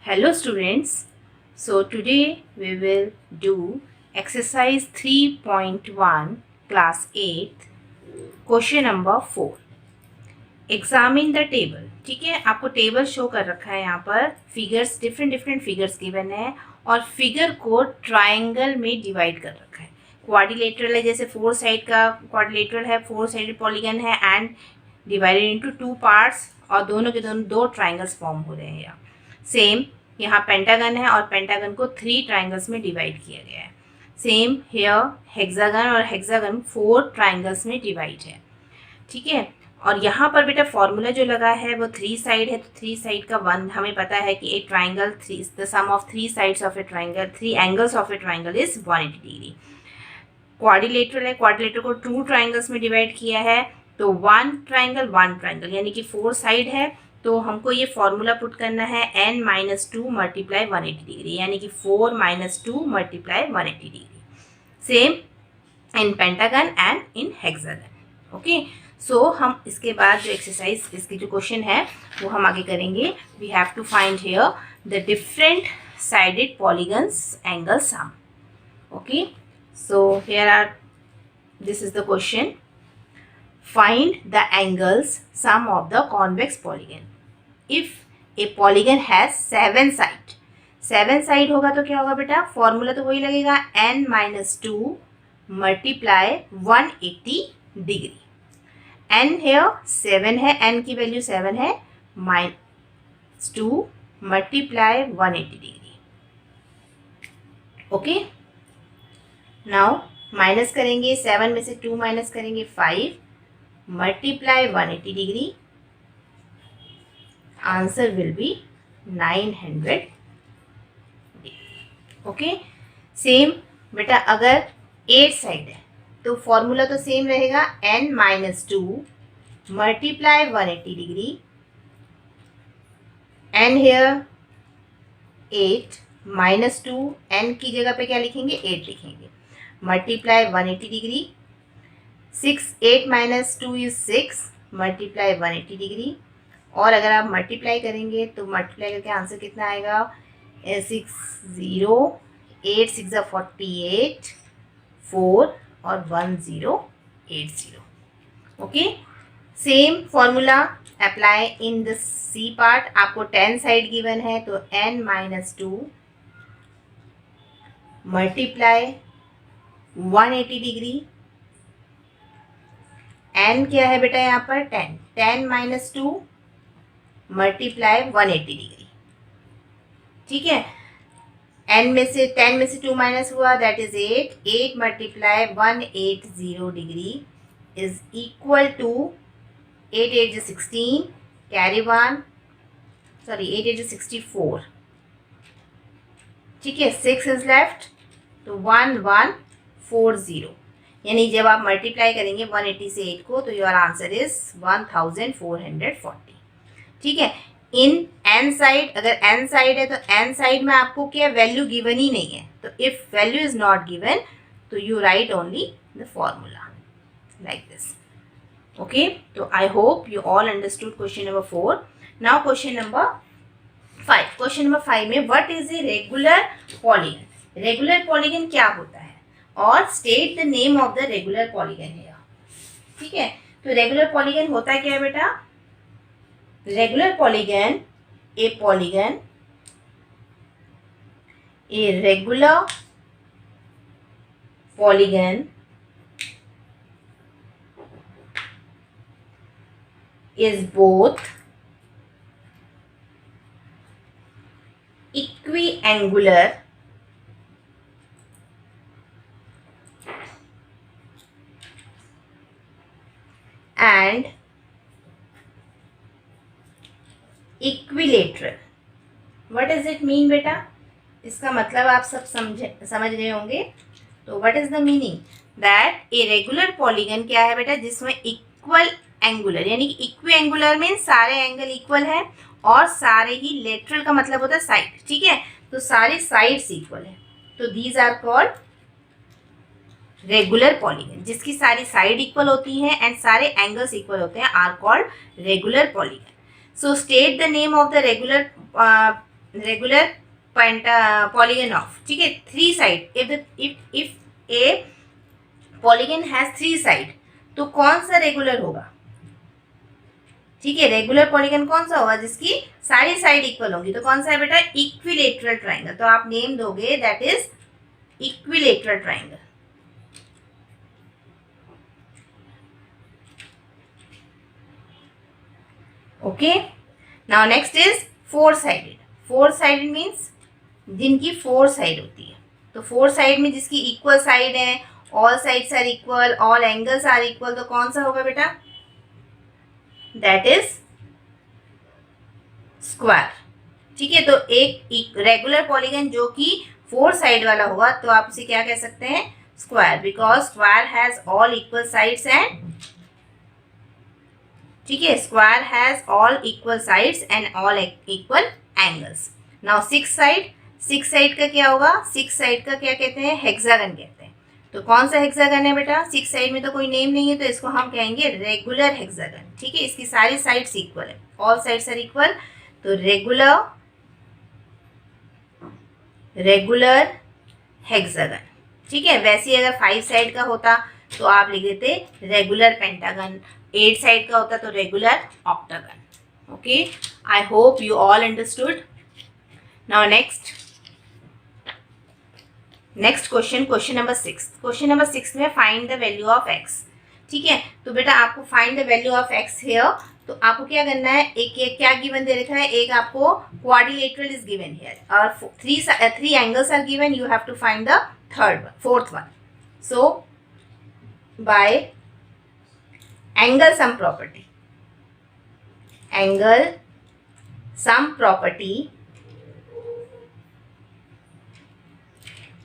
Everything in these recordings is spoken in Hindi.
Hello students, so today we will do exercise 3.1 class 8 question number 4. Examine the table. ठीक है, आपको टेबल शो कर रखा है यहाँ पर, फिगर्स डिफरेंट फिगर्स गिवन है और फिगर को ट्राइंगल में डिवाइड कर रखा है. क्वाड्रिलेटरल है, जैसे 4 साइड का क्वाड्रिलेटरल है, 4 साइडेड पॉलीगन है एंड डिवाइडेड इनटू 2 पार्ट्स और दोनों के दोनों 2 ट्राइंगल्स फॉर्म हो रहे हैं. यहाँ सेम यहाँ पेंटागन है और पेंटागन को 3 ट्राइंगल्स में डिवाइड किया गया है. सेम हेयर हेक्सागन और हेक्सागन 4 ट्राइंगल्स में डिवाइड है. ठीक है, और यहाँ पर बेटा फॉर्मूला जो लगा है वो 3 साइड है, तो 3 साइड का 1 हमें पता है कि a triangle the sum of 3 sides of a triangle 3 angles of a triangle is 180 degree. Quadrilateral है, क्वाड्रिलेटरल को 2 ट्राइंगल्स में डिवाइड किया है, तो 1 ट्राइंगल यानी कि 4 साइड है, तो हमको ये फॉर्मूला पुट करना है n - 2 मल्टीप्लाई 180 डिग्री, यानी कि 4 - 2 multiply 180 degree. Same in pentagon and in hexagon. Okay, so हम इसके बाद जो एक्सरसाइज इसकी जो क्वेश्चन है वो हम आगे करेंगे. We have to find here the different sided polygons angle sum. Okay, so here are this is the question. Find the angles sum of the convex polygon. If a polygon has 7 side, 7 side होगा तो क्या होगा बेटा, फॉर्मूला तो वही लगेगा n - 2 multiply 180 degree. n here 7 है, n की वैल्यू 7 है, -2 multiply 180 degree. Okay, now minus करेंगे, 7 में से 2 माइनस करेंगे 5 multiply 180 degree. Answer will be 900 degree. Okay, same बेटा अगर 8 साइड है तो फॉर्मूला तो सेम रहेगा n - 2 multiply 180 degree. n here 8 -2, n की जगह पे क्या लिखेंगे 8 लिखेंगे, multiply 180 degree. 8 - 2 is 6 multiply 180 degree. और अगर आप मल्टीप्लाई करेंगे तो मल्टीप्लाई करके आंसर कितना आएगा, 6 0 8 6 48 4 और 1080. Okay, same formula apply in the C part. आपको 10 साइड गिवन है तो n - 2 मल्टीप्लाई 180 डिग्री. n क्या है बेटा यहाँ पर 10 - 2 मल्टीप्लाई 180 डिग्री. ठीक है, n में से 10 में से 2 माइनस हुआ that is 8 multiply 180 degree is equal to 8 8 16 carry 1 sorry 8 8 64. ठीक है, 6 इज लेफ्ट तो 1140, यानी जब आप मल्टीप्लाई करेंगे 180 से 8 को तो योर आंसर इज 1440. ठीक है, इन n साइड, अगर n साइड है तो n साइड में आपको क्या वैल्यू गिवन ही नहीं है, तो if value is not given तो you write only the formula like this. Okay, तो I hope you all understood question number 4. Now question number 5. Question number 5 में what is a regular polygon. Regular polygon क्या होता है और state the name of the regular polygon है. ठीक है, तो रेगुलर पॉलीगन होता है क्या है बेटा, regular polygon a regular polygon is both equiangular and equilateral. What is it mean बेटा, इसका मतलब आप सब समझ रहे होंगे. तो what is the meaning that A regular polygon क्या है बेटा, जिसमें इक्वल एंगुलर, यानी कि इक्वी एंगुलर मीन सारे एंगल इक्वल है और सारे ही लेटरल का मतलब होता है साइड. ठीक है, तो सारे साइड्स इक्वल है, तो these are called regular polygon. जिसकी सारी साइड इक्वल होती हैं एंड सारे एंगल्स इक्वल होते हैं are called regular polygon. So state the name of the regular polygon of, ठीक है, 3 side, if a polygon has 3 side, तो कौन सा रेगुलर होगा? ठीक है, रेगुलर पॉलीगन कौन सा होगा? जिसकी सारी साइड इक्वल होंगी। तो कौन सा है बेटा? Equilateral triangle. तो आप नेम दोगे that is equilateral triangle. Okay, now next is 4 sided. 4 sided means जिनकी 4 साइड होती है। तो 4 साइड में जिसकी इक्वल साइड है, all sides are equal, all angles are equal, तो कौन सा होगा बेटा? That is square. ठीक है, तो एक रेगुलर पॉलीगन जो कि 4 साइड वाला होगा, तो आप उसे क्या कह सकते हैं? Square, because square has all equal sides and, ठीक है, square has all equal sides and all equal angles. Now 6 side, 6 side का क्या होगा? 6 साइड का क्या कहते हैं? हेक्सागन कहते हैं। तो कौन सा हेक्सागन है बेटा? 6 साइड में तो कोई नेम नहीं है, तो इसको हम कहेंगे रेगुलर हेक्सागन। ठीक है, इसकी सारी साइड्स इक्वल है, ऑल साइड्स आर इक्वल, तो रेगुलर हेक्सागन। ठीक है, वैसे ही अगर 5 साइड का होता तो आप लिख देते रेगुलर पेंटागन, 8 साइड का होता तो regular octagon. Okay, I hope you all understood. Now next question, question number 6। Question number 6 में find the value of x. ठीक है, तो बेटा आपको find the value of x here, तो आपको क्या करना है? एक क्या गिवन दे रखा है? एक आपको क्वाड्रिलेटरल इज गिवन हियर और 3 angles are given, you have to find the fourth one. So by angle sum property, angle sum property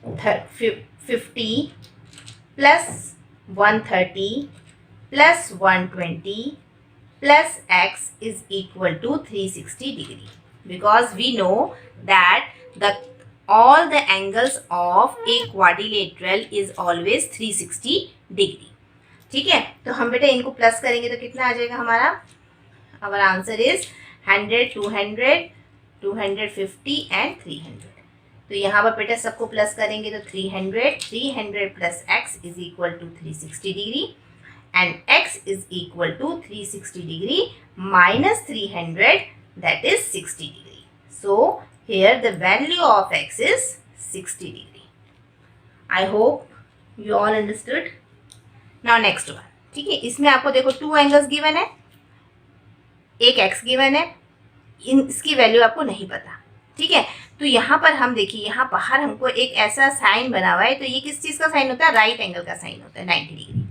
50 plus 130 plus 120 plus x is equal to 360 degree, because we know that all the angles of a quadrilateral is always 360 degree. ठीक है, तो हम बेटा इनको प्लस करेंगे तो कितना आ जाएगा हमारा? our answer is 100, 200, 250 and 300। तो यहाँ पर बेटा सबको प्लस करेंगे तो 300 plus x is equal to 360 degree and x is equal to 360 degree minus 300 that is 60 degree. So here the value of x is 60 degree. I hope you all understood. Now next one. ठीक है, इसमें आपको देखो 2 एंगल्स गिवन है, एक x गिवन है, इसकी वैल्यू आपको नहीं पता। ठीक है, तो यहाँ पर हम देखिए, यहाँ बाहर हमको एक ऐसा साइन बना हुआ है, तो ये किस चीज़ का साइन होता है? राइट एंगल का साइन होता है, 90 डिग्री।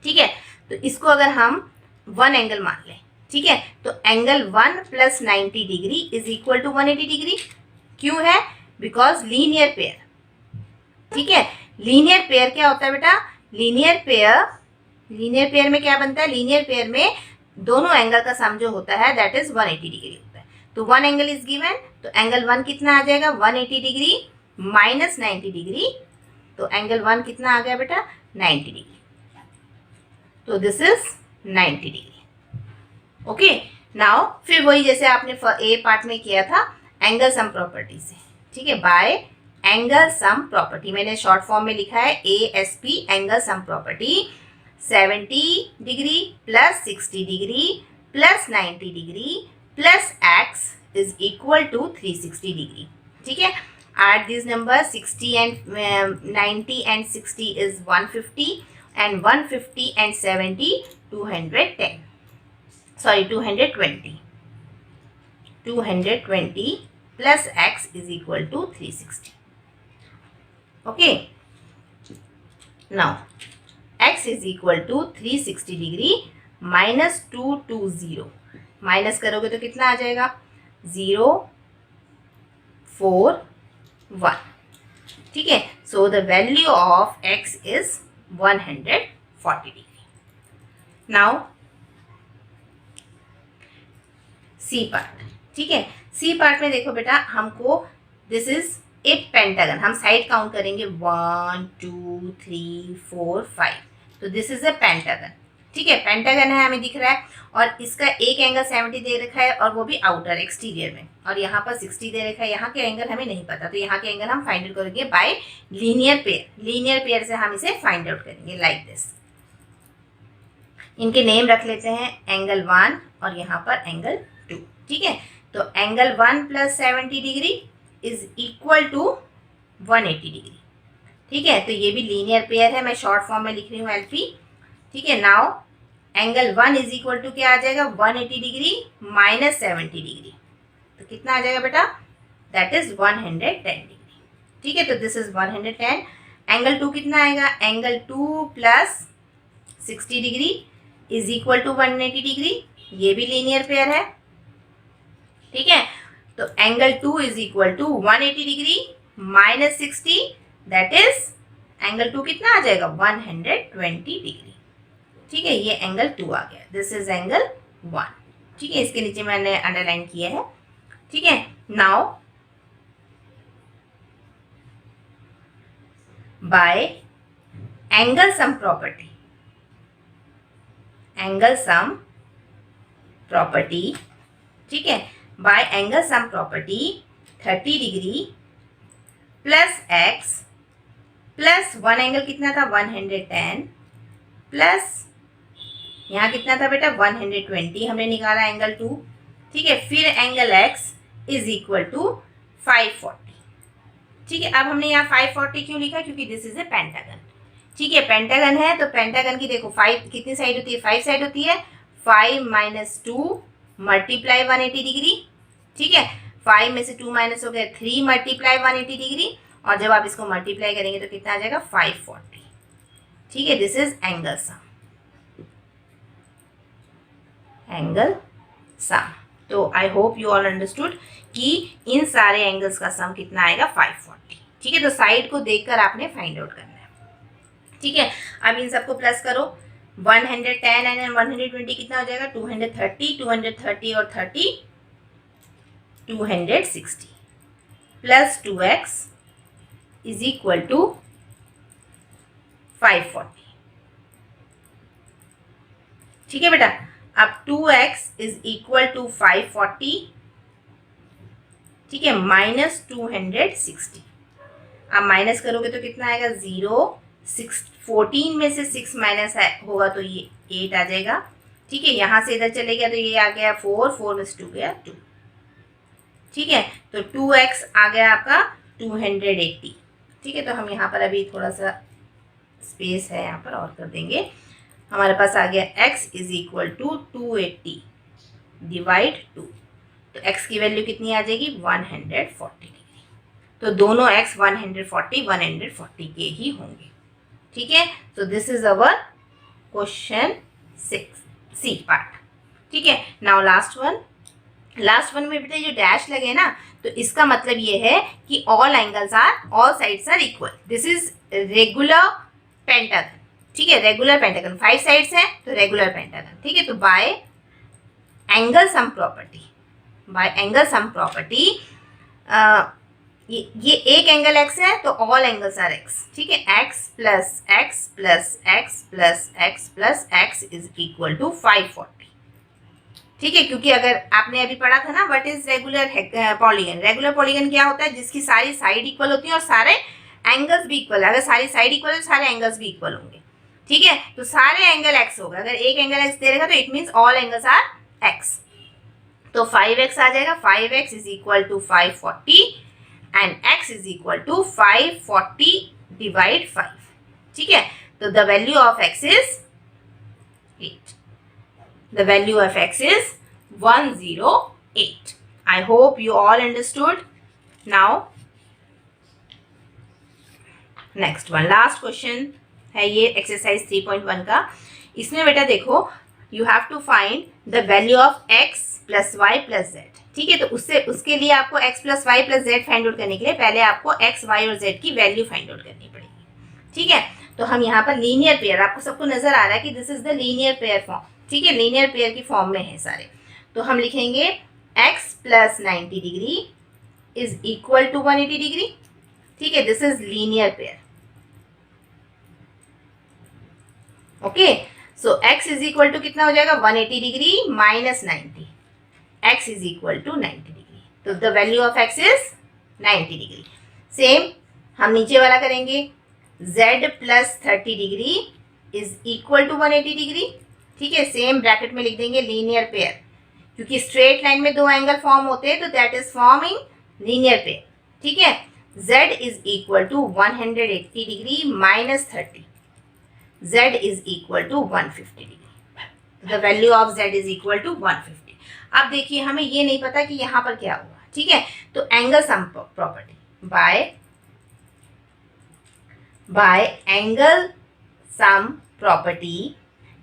ठीक है, तो इसको अगर हम 1 एंगल मान लें, ठीक है, तो angle 1 plus 90 degree is equal to 180 degree. क्यों है? Because linear pair. ठीक है, लीनियर पेयर क्या होता है बेटा? लीनियर पेयर में क्या बनता है? लीनियर पेयर में दोनों एंगल का सम जो होता है दैट इज 180 डिग्री होता है। तो 1 एंगल इज गिवन, तो एंगल 1 कितना आ जाएगा? 180 डिग्री माइनस 90 डिग्री, तो एंगल 1 कितना आ गया बेटा? 90 डिग्री। तो this is 90 degree. Okay, now फिर वही जैसे आपने ए पार्ट में किया था एंगल सम प्रॉपर्टी से। ठीक है, बाय एंगल सम प्रॉपर्टी, मैंने शॉर्ट फॉर्म में लिखा है ASP, angle sum property 70 degree plus 60 degree plus 90 degree plus x is equal to 360 degree. ठीक है, add these numbers, 60 and 90 and 60 is 150 and 150 and 70 210, sorry 220 plus x is equal to 360। okay, now x is equal to 360 degree minus 220, minus करोगे तो कितना आ जाएगा? 0, 4, 1। ठीक है, so the value of x is 140 degree. Now C part. ठीक है, सी पार्ट में देखो बेटा, हमको दिस इज ए पेंटागन, हम साइड काउंट करेंगे 1, 2, 3, 4, 5, तो दिस इज ए पेंटागन। ठीक है, पेंटागन है हमें दिख रहा है, और इसका एक एंगल 70 दे रखा है और वो भी आउटर एक्सटीरियर में, और यहाँ पर 60 दे रखा है। यहाँ के एंगल हमें नहीं पता, तो यहाँ के एंगल हम फाइंड आउट करेंगे bye linear pair. Linear pair से हम इसे फाइंड आउट करेंगे लाइक दिस। इनके नेम रख लेते हैं, एंगल 1 और यहाँ पर एंगल 2। ठीक है, तो angle 1 + 70 degree is equal to 180 degree. ठीक है, तो ये भी लीनियर पेयर है, मैं शॉर्ट फॉर्म में लिख रही हूँ LP। ठीक है, now angle 1 is equal to क्या आ जाएगा, 180 डिग्री माइनस 70 डिग्री, तो कितना आ जाएगा बेटा, दैट इज 110 डिग्री। ठीक है, तो दिस इज 110। एंगल 2 कितना आएगा, angle 2 + 60 degree is equal to 180 degree, ये भी लीनियर पेयर है। ठीक है, तो angle 2 is equal to 180 degree minus 60, that is angle 2 कितना आ जाएगा, 120 डिग्री। ठीक है, ये एंगल 2 आ गया, दिस इज एंगल 1। ठीक है, इसके नीचे मैंने अंडरलाइन किया है। ठीक है, now bye angle sum property, angle sum property, ठीक है, by angle sum property 30 degree plus x plus 1 angle कितना था, 110 प्लस यहाँ कितना था बेटा, 120 हमने निकाला एंगल 2। ठीक है, फिर angle x is equal to 540। ठीक है, अब हमने यहाँ 540 क्यों लिखा, क्योंकि दिस इज ए पेंटागन। ठीक है, पेंटागन है तो पेंटागन की देखो 5 कितनी साइड होती है, 5 साइड होती है, 5 - 2 मल्टीप्लाई 180 डिग्री। ठीक है, 5 में से 2 माइनस हो गया 3 मल्टीप्लाई 180 डिग्री, और जब आप इसको मल्टीप्लाई करेंगे तो कितना आ जाएगा, 540। ठीक है, this is angle sum, angle sum. तो I hope you all understood कि इन सारे एंगल्स का सम कितना आएगा, 540। ठीक है, तो साइड को देखकर आपने फाइंड आउट करना है। ठीक है, अब इन सबको प्लस करो, 110 एंड 120 कितना हो जाएगा, 230, 230 और 30 260 plus 2x is equal to 540। ठीक है बेटा, अब 2x इज इक्वल टू 540, ठीक है, माइनस 260। अब माइनस करोगे तो कितना आएगा, 0, 14 में से 6 माइनस होगा तो ये 8 आ जाएगा। ठीक है, यहाँ से इधर चले गया तो ये आ गया 4 में से 2 गया 2। ठीक है, तो 2x आ गया आपका 280। ठीक है, तो हम यहाँ पर अभी थोड़ा सा स्पेस है यहाँ पर और कर देंगे। हमारे पास आ गया x is equal to 280 divide 2, तो x की वैल्यू कितनी आ जाएगी, 140 डिग्री। तो दोनों x 140 के ही होंगे। ठीक है, तो this is our question 6 C part. ठीक है, नाउ लास्ट वन में बेटा जो डैश लगे ना, तो इसका मतलब ये है कि all sides are equal. This is regular pentagon. ठीक है, रेगुलर पेंटागन 5 साइड्स है तो रेगुलर पेंटागन। ठीक है, तो बाय एंगल सम प्रॉपर्टी ये एक एंगल x है तो ऑल एंगल्स आर x। ठीक है, x plus x plus x plus x plus x is equal to 540। ठीक है, क्योंकि अगर आपने अभी पढ़ा था ना what is regular polygon. Regular polygon क्या होता है, जिसकी सारी साइड इक्वल होती है और सारे एंगल्स भी इक्वल है। अगर सारी साइड इक्वल है तो सारे एंगल्स भी इक्वल होंगे। ठीक है, तो सारे एंगल x होगा। अगर एक एंगल x दे रहेगा तो it means all angles are x। तो 5x आ जाएगा, 5x is equal to 540 and x is equal to 540 divide 5। ठीक है, तो the value of x is 8। The value of x is 108. I hope you all understood. Now, next one, last question है ये एक्सरसाइज 3.1 का। इसमें बेटा देखो, you have to find the value of x plus y plus z. ठीक है, तो उसके लिए आपको x plus y plus z find out करने के लिए पहले आपको x, y और z की वैल्यू फाइंड आउट करनी पड़ेगी। ठीक है, तो हम यहाँ पर लीनियर पेयर, आपको सबको नजर आ रहा है कि this is the linear pair form. ठीक है, लीनियर पेयर की फॉर्म में है सारे। तो हम लिखेंगे x plus 90 degree is equal to 180 degree. ठीक है, this is linear pair. Okay, so x is equal to कितना हो जाएगा 180 degree minus 90, x is equal to 90 degree, तो the value of x is 90 degree. Same हम नीचे वाला करेंगे, z plus 30 degree is equal to 180 degree. ठीक है, सेम ब्रैकेट में लिख देंगे लीनियर पेयर, क्योंकि स्ट्रेट लाइन में दो एंगल फॉर्म होते हैं तो that is forming linear pair. ठीक है, z is equal to 180 degree minus 30, z is equal to 150 degree, the value of z is equal to 150। अब देखिए हमें ये नहीं पता कि यहाँ पर क्या हुआ। ठीक है, तो angle sum property bye angle sum property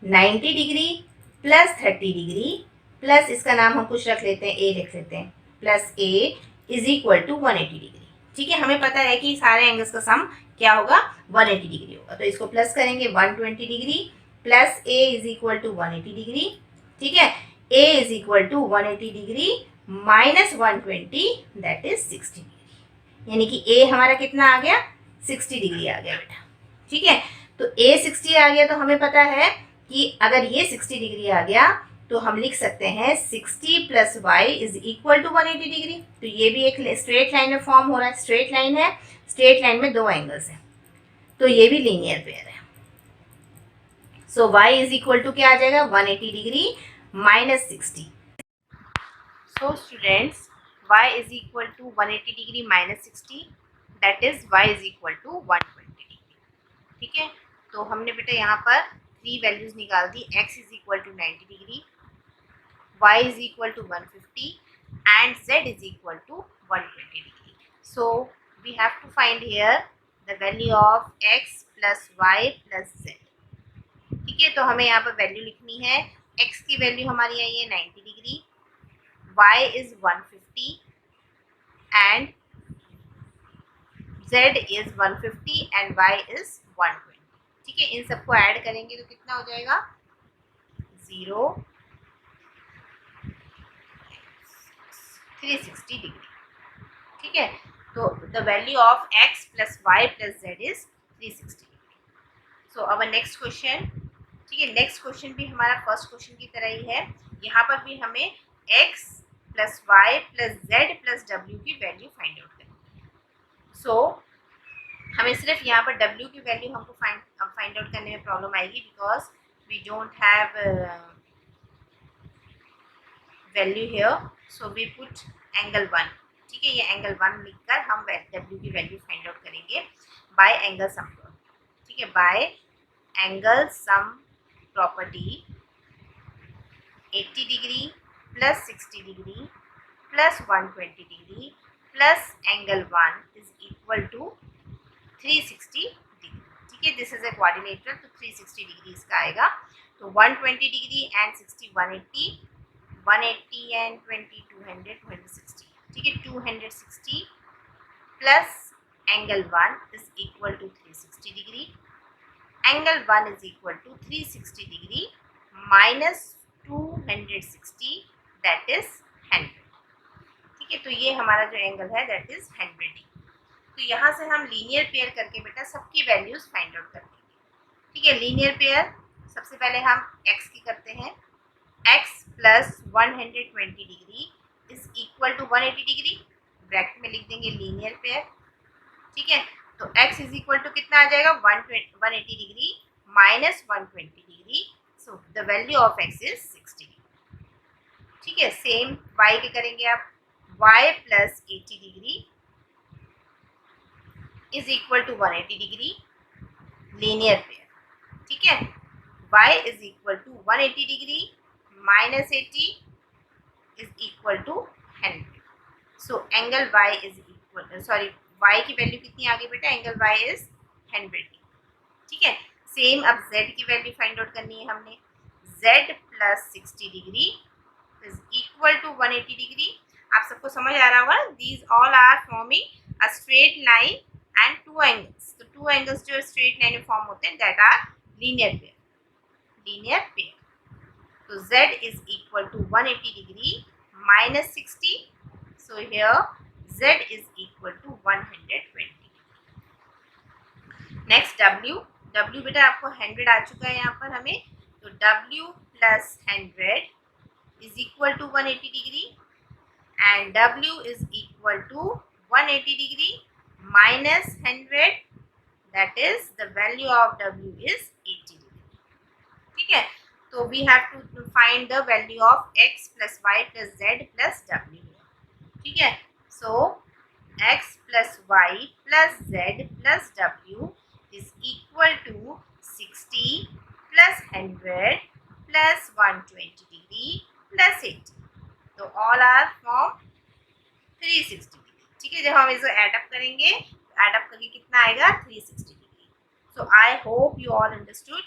90 degree plus 30 degree plus इसका नाम हम कुछ रख लेते हैं, a लिख लेते हैं, plus a is equal to 180 degree. ठीक है, हमें पता है कि सारे एंगल्स का सम क्या होगा 180 डिग्री होगा, तो इसको प्लस करेंगे 120 degree plus a is equal to 180 degree. ठीक है, a is equal to 180 degree minus 120 that is 60 degree, यानी कि a हमारा कितना आ गया 60 डिग्री आ गया बेटा। ठीक है, तो a 60 आ गया, तो हमें पता है कि अगर ये 60 डिग्री आ गया तो हम लिख सकते हैं 60 plus y is equal to 180 degree. तो ये भी एक स्ट्रेट लाइन में फॉर्म हो रहा है, स्ट्रेट लाइन है, स्ट्रेट लाइन में दो एंगल्स हैं, तो ये भी लीनियर पेयर है। So y is equal to क्या आ जाएगा 180 degree minus 60। So students y is equal to 180 degree minus 60, that is y is equal to 120 degree. ठीक है, तो हमने बेटा यहाँ पर 3 वैल्यूज निकाल दी, x is equal to 90 degree, y is equal to 150 and z is equal to 120 degree. So we have to find here the value of x plus y plus z. ठीक है, तो हमें यहाँ पर वैल्यू लिखनी है, x की वैल्यू हमारी आई है 90 degree, y is 150 and z is 150 and y is 120. ठीक है, इन सबको ऐड करेंगे तो कितना हो जाएगा 0 360 डिग्री। ठीक है, तो the value of x plus y plus z is 360 degree. So our next question, ठीक है, नेक्स्ट क्वेश्चन भी हमारा फर्स्ट क्वेश्चन की तरह ही है, यहाँ पर भी हमें x plus y plus z plus डब्ल्यू की वैल्यू फाइंड आउट करनी है। सो हमें सिर्फ यहाँ पर w की वैल्यू हमको फाइंड आउट करने में प्रॉब्लम आएगी, because we don't have value here, so we put angle 1। ठीक है, ये एंगल 1 लिखकर हम w की वैल्यू फाइंड आउट करेंगे बाय एंगल सम। ठीक है, by angle sum property 80 degree plus 60 degree plus 120 degree plus angle 1 is equal to 360 degree. ठीक है, दिस इज ए क्वाड्रिलेटरल, तो 360 डिग्री इसका आएगा, तो 120 डिग्री एंड 60 180, 180 and 20 200 260। ठीक है, 260 plus angle 1 is equal to 360 degree, angle 1 is equal to 360 degree minus 260 that is 100। ठीक है, तो ये हमारा जो एंगल है दैट इज 100 डिग्री। तो यहाँ से हम लीनियर पेयर करके बेटा सबकी वैल्यूज फाइंड आउट कर लेंगे। ठीक है, लीनियर पेयर सबसे पहले हम x की करते हैं, x plus 120 degree is equal to 180 degree, bracket में लिख देंगे लीनियर पेयर। ठीक है, तो x इज इक्वल टू कितना आ जाएगा 180 degree minus 120 degree, so the value of x is 60 degree. ठीक है, सेम y के करेंगे आप, y plus 80 degree is equal to 180 degree, linear pair. ठीक है, y is equal to 180 degree minus 80 is equal to 100। So angle y is equal, sorry y की वैल्यू कितनी आ गई बेटा, एंगल y इज 100। ठीक है, सेम अब z की वैल्यू फाइंड आउट करनी है हमने, z plus 60 degree is equal to 180 degree. आप सबको समझ आ रहा होगा, these all are forming a straight line and two angles. तो टू एंगल्स जो स्ट्रेट लाइन में फॉर्म होते हैं that are linear pair, linear pair. So z is equal to 180 degree minus 60. So here z is equal to 120. Next w बेटा आपको 100 आ चुका है यहाँ पर हमें, तो W plus 100 is equal to 180 degree and W is equal to 180 degree minus 100, that is the value of W is 80 degree. ठीक है, तो we have to find the value of x plus y plus z plus W. ठीक है, so x plus y plus z plus W is equal to 60 plus 100 plus 120 degree plus 80. तो all are from 360 डिग्री. ठीक है, जब हम इसे ऐड अप करेंगे, ऐड अप करके कितना आएगा 360 degree. So I hope you all understood.